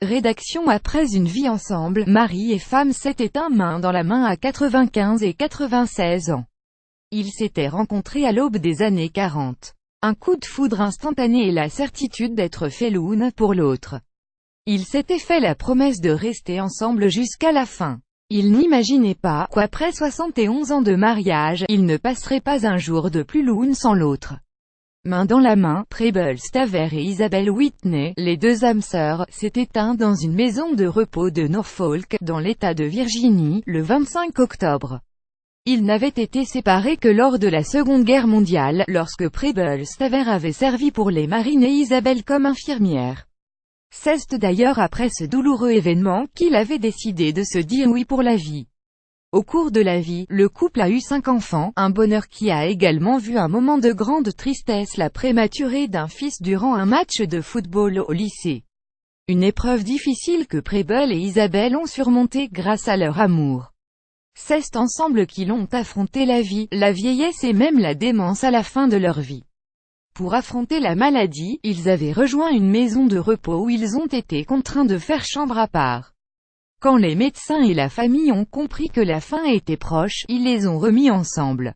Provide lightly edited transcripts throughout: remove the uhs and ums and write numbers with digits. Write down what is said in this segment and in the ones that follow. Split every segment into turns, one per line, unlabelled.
Rédaction. Après une vie ensemble, mari et femme s'étaient éteints main dans la main à 95 et 96 ans. Ils s'étaient rencontrés à l'aube des années 40. Un coup de foudre instantané et la certitude d'être faits l'un pour l'autre. Ils s'étaient fait la promesse de rester ensemble jusqu'à la fin. Ils n'imaginaient pas qu'après 71 ans de mariage, ils ne passeraient pas un jour de plus l'un sans l'autre. Main dans la main, Preble Staver et Isabelle Whitney, les deux âmes sœurs, s'étaient éteints dans une maison de repos de Norfolk, dans l'État de Virginie, le 25 octobre. Ils n'avaient été séparés que lors de la Seconde Guerre mondiale, lorsque Preble Staver avait servi pour les marines et Isabelle comme infirmière. C'est d'ailleurs après ce douloureux événement qu'il avait décidé de se dire oui pour la vie. Au cours de la vie, le couple a eu 5 enfants, un bonheur qui a également vu un moment de grande tristesse, la prématurée d'un fils durant un match de football au lycée. Une épreuve difficile que Preble et Isabelle ont surmontée grâce à leur amour. C'est ensemble qu'ils ont affronté la vie, la vieillesse et même la démence à la fin de leur vie. Pour affronter la maladie, ils avaient rejoint une maison de repos où ils ont été contraints de faire chambre à part. Quand les médecins et la famille ont compris que la fin était proche, ils les ont remis ensemble.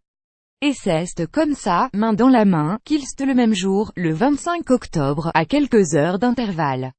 Et c'est comme ça, main dans la main, qu'ils le même jour, le 25 octobre, à quelques heures d'intervalle.